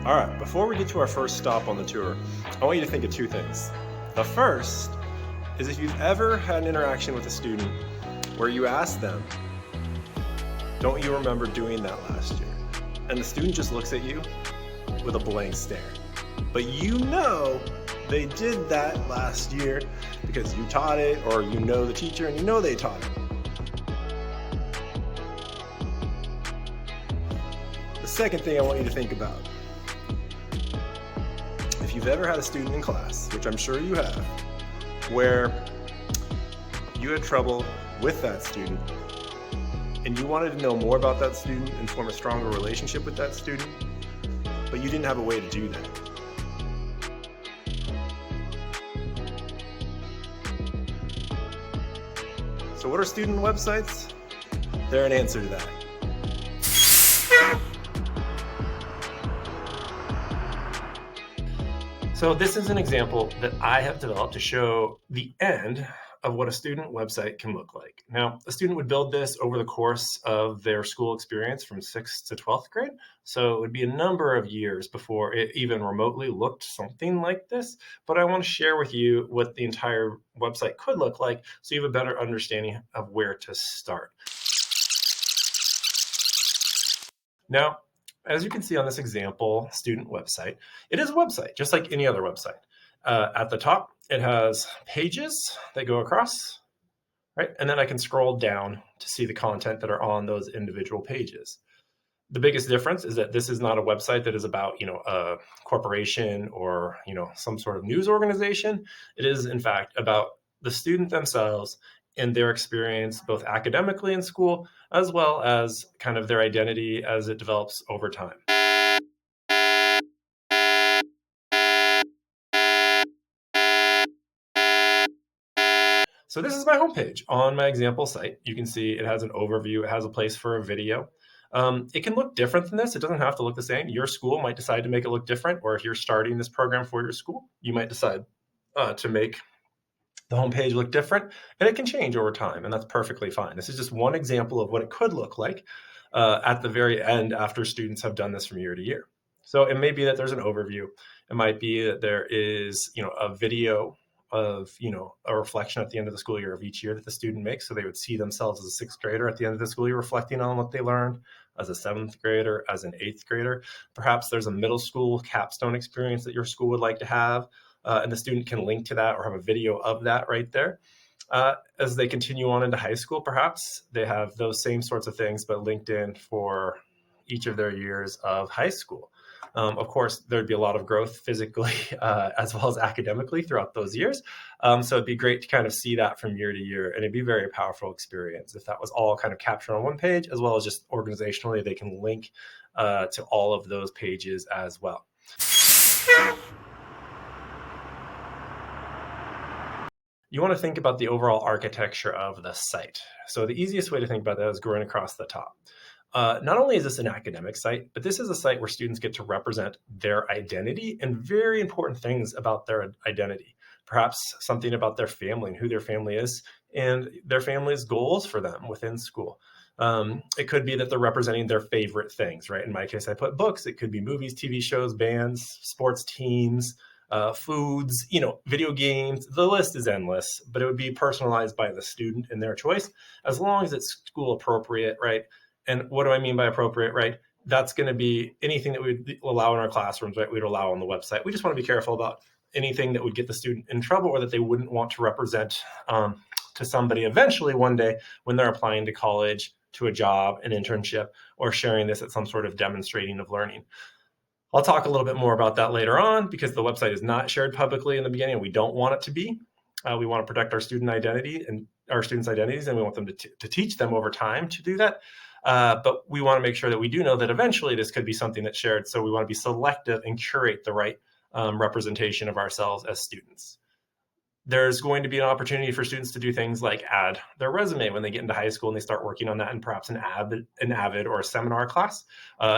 All right, before we get to our first stop on the tour, I want you to think of two things. The first is if you've ever had an interaction with a student where you ask them, don't you remember doing that last year? And the student just looks at you with a blank stare. But you know they did that last year because you taught it, or you know the teacher and you know they taught it. The second thing I want you to think about, if you've ever had a student in class, which I'm sure you have, where you had trouble with that student and you wanted to know more about that student and form a stronger relationship with that student, but you didn't have a way to do that. So what are student websites? They're an answer to that. So this is an example that I have developed to show the end of what a student website can look like. Now, a student would build this over the course of their school experience from 6th to 12th grade. So it would be a number of years before it even remotely looked something like this. But I want to share with you what the entire website could look like so you have a better understanding of where to start. Now, as you can see on this example student website, it is a website, just like any other website. At the top, it has pages that go across, right? And then I can scroll down to see the content that are on those individual pages. The biggest difference is that this is not a website that is about, a corporation or, some sort of news organization. It is, in fact, about the student themselves and their experience, both academically in school, as well as kind of their identity as it develops over time. So this is my homepage on my example site. You can see it has an overview. It has a place for a video. It can look different than this. It doesn't have to look the same. Your school might decide to make it look different, or if you're starting this program for your school, you might decide to make the homepage look different, and it can change over time, and that's perfectly fine. This is just one example of what it could look like at the very end after students have done this from year to year. So it may be that there's an overview. It might be that there is, a video of, a reflection at the end of the school year of each year that the student makes. So they would see themselves as a 6th grader at the end of the school year reflecting on what they learned, as a 7th grader, as an 8th grader. Perhaps there's a middle school capstone experience that your school would like to have. And the student can link to that or have a video of that right there. As they continue on into high school, perhaps they have those same sorts of things, but linked in for each of their years of high school. Of course, there'd be a lot of growth physically as well as academically throughout those years. So it'd be great to kind of see that from year to year, and it'd be a very powerful experience if that was all kind of captured on one page, as well as just organizationally, they can link to all of those pages as well. You want to think about the overall architecture of the site. So the easiest way to think about that is going across the top. Not only is this an academic site, but this is a site where students get to represent their identity and very important things about their identity. Perhaps something about their family and who their family is and their family's goals for them within school. It could be that they're representing their favorite things, right? In my case, I put books. It could be movies, TV shows, bands, sports teams, foods, video games. The list is endless, but it would be personalized by the student and their choice, as long as it's school appropriate, right? And what do I mean by appropriate, right? That's going to be anything that we'd allow in our classrooms, right? We'd allow on the website. We just want to be careful about anything that would get the student in trouble or that they wouldn't want to represent to somebody eventually one day when they're applying to college, to a job, an internship, or sharing this at some sort of demonstrating of learning. I'll talk a little bit more about that later on because the website is not shared publicly in the beginning. We don't want it to be. We want to protect our student identity and our students' identities, and we want them to teach them over time to do that. But we want to make sure that we do know that eventually this could be something that's shared. So we want to be selective and curate the right representation of ourselves as students. There's going to be an opportunity for students to do things like add their resume when they get into high school and they start working on that in perhaps an AVID or a seminar class.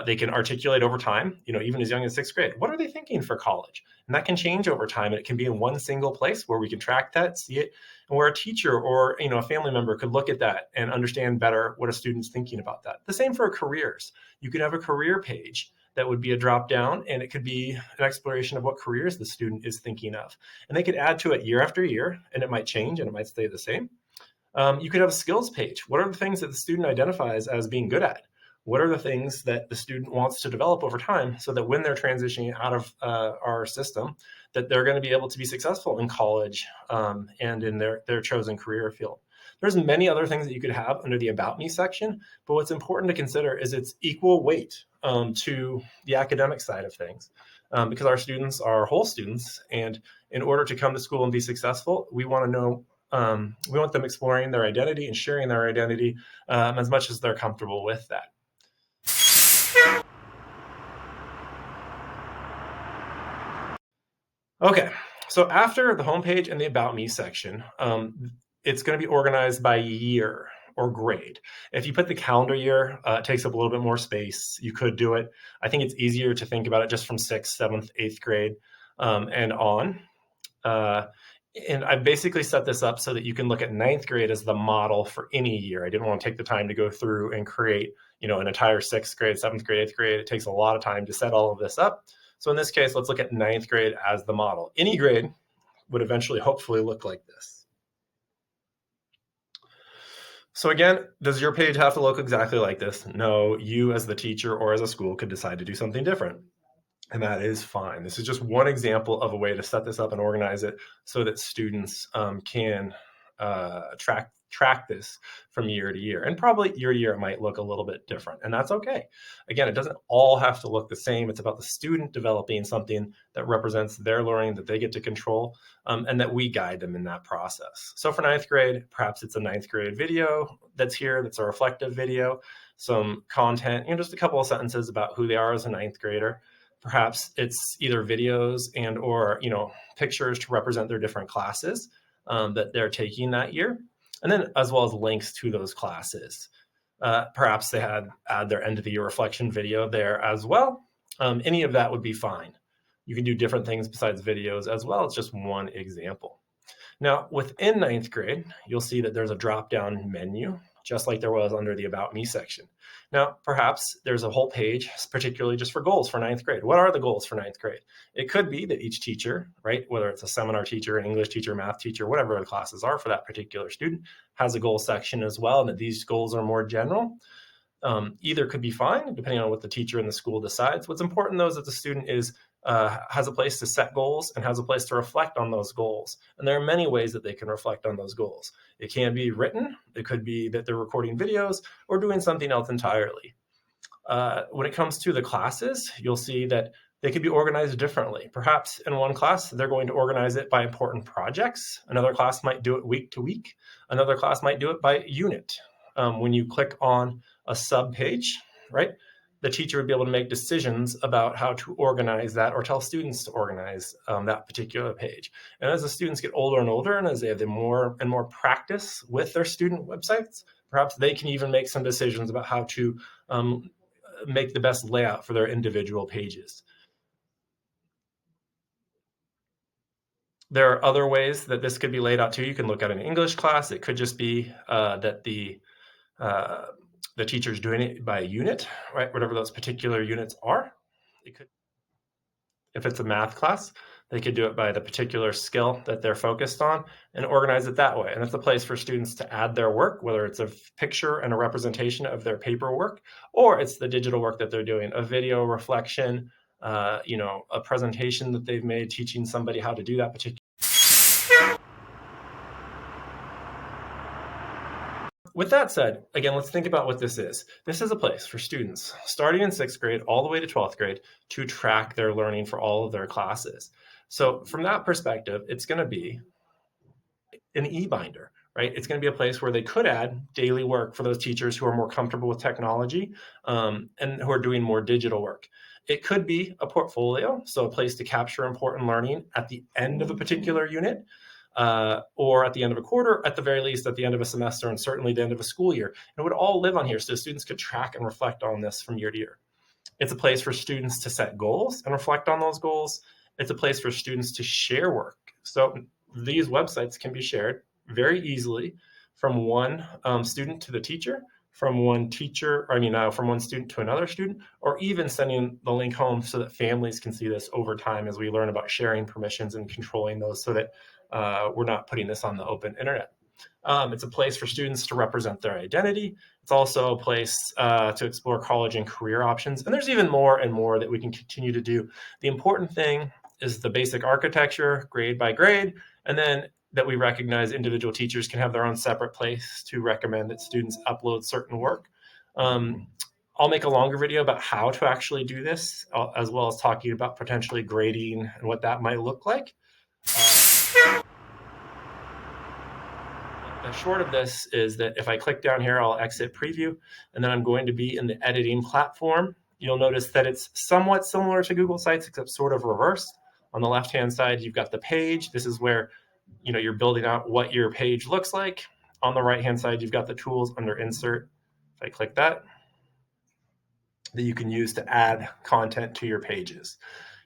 They can articulate over time, even as young as 6th grade, what are they thinking for college? And that can change over time. And it can be in one single place where we can track that, see it, and where a teacher or a family member could look at that and understand better what a student's thinking about that. The same for careers. You could have a career page that would be a drop down, and it could be an exploration of what careers the student is thinking of. And they could add to it year after year, and it might change and it might stay the same. You could have a skills page. What are the things that the student identifies as being good at? What are the things that the student wants to develop over time so that when they're transitioning out of our system, that they're going to be able to be successful in college and in their chosen career field? There's many other things that you could have under the About Me section, but what's important to consider is its equal weight to the academic side of things. Because our students are whole students, and in order to come to school and be successful, we want to know we want them exploring their identity and sharing their identity as much as they're comfortable with that. Okay, so after the homepage and the About Me section, it's going to be organized by year or grade. If you put the calendar year, it takes up a little bit more space. You could do it. I think it's easier to think about it just from 6th, 7th, 8th grade and on. And I basically set this up so that you can look at 9th grade as the model for any year. I didn't want to take the time to go through and create, an entire 6th grade, 7th grade, 8th grade. It takes a lot of time to set all of this up. So in this case, let's look at 9th grade as the model. Any grade would eventually, hopefully, look like this. So again, does your page have to look exactly like this? No, you as the teacher or as a school could decide to do something different. And that is fine. This is just one example of a way to set this up and organize it so that students can track this from year to year. And probably year to year, it might look a little bit different. And that's okay. Again, it doesn't all have to look the same. It's about the student developing something that represents their learning that they get to control and that we guide them in that process. So for 9th grade, perhaps it's a 9th grade video that's here, that's a reflective video, some content, just a couple of sentences about who they are as a 9th grader. Perhaps it's either videos and or pictures to represent their different classes that they're taking that year, and then as well as links to those classes. Perhaps they add their end of the year reflection video there as well. Any of that would be fine. You can do different things besides videos as well. It's just one example. Now, within 9th grade, you'll see that there's a drop-down menu, just like there was under the About Me section. Now, perhaps there's a whole page, particularly just for goals for 9th grade. What are the goals for 9th grade? It could be that each teacher, right, whether it's a seminar teacher, an English teacher, math teacher, whatever the classes are for that particular student, has a goal section as well, and that these goals are more general. Either could be fine, depending on what the teacher in the school decides. What's important, though, is that the student has a place to set goals and has a place to reflect on those goals. And there are many ways that they can reflect on those goals. It can be written. It could be that they're recording videos or doing something else entirely. When it comes to the classes, you'll see that they could be organized differently. Perhaps in one class, they're going to organize it by important projects. Another class might do it week to week. Another class might do it by unit. When you click on a sub page, right, the teacher would be able to make decisions about how to organize that or tell students to organize that particular page. And as the students get older and older, and as they have more and more practice with their student websites, perhaps they can even make some decisions about how to make the best layout for their individual pages. There are other ways that this could be laid out too. You can look at an English class. It could just be that the teacher's doing it by unit, right? Whatever those particular units are. It could, if it's a math class, they could do it by the particular skill that they're focused on and organize it that way. And it's a place for students to add their work, whether it's a picture and a representation of their paperwork, or it's the digital work that they're doing, a video reflection, a presentation that they've made teaching somebody how to do that particular. With that said, again, let's think about what this is. This is a place for students starting in 6th grade all the way to 12th grade to track their learning for all of their classes. So from that perspective, it's going to be an e-binder, right? It's going to be a place where they could add daily work for those teachers who are more comfortable with technology and who are doing more digital work. It could be a portfolio, so a place to capture important learning at the end of a particular unit. Or at the end of a quarter, at the very least, at the end of a semester, and certainly the end of a school year. And it would all live on here so students could track and reflect on this from year to year. It's a place for students to set goals and reflect on those goals. It's a place for students to share work. So these websites can be shared very easily from one student to the teacher, from one teacher, from one student to another student, or even sending the link home so that families can see this over time as we learn about sharing permissions and controlling those so that we're not putting this on the open internet. It's a place for students to represent their identity. It's also a place to explore college and career options. And there's even more and more that we can continue to do. The important thing is the basic architecture, grade by grade, and then that we recognize individual teachers can have their own separate place to recommend that students upload certain work. I'll make a longer video about how to actually do this, as well as talking about potentially grading and what that might look like. The short of this is that if I click down here, I'll exit preview, and then I'm going to be in the editing platform. You'll notice that it's somewhat similar to Google Sites, except sort of reversed. On the left-hand side, you've got the page. This is where you're building out what your page looks like. On the right-hand side, you've got the tools under Insert. If I click that you can use to add content to your pages.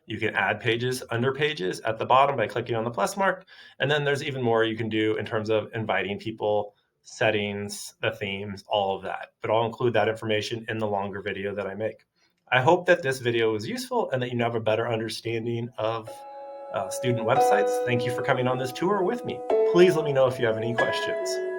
You can add pages under pages at the bottom by clicking on the plus mark. And then there's even more you can do in terms of inviting people, settings, the themes, all of that. But I'll include that information in the longer video that I make. I hope that this video was useful and that you have a better understanding of student websites. Thank you for coming on this tour with me. Please let me know if you have any questions.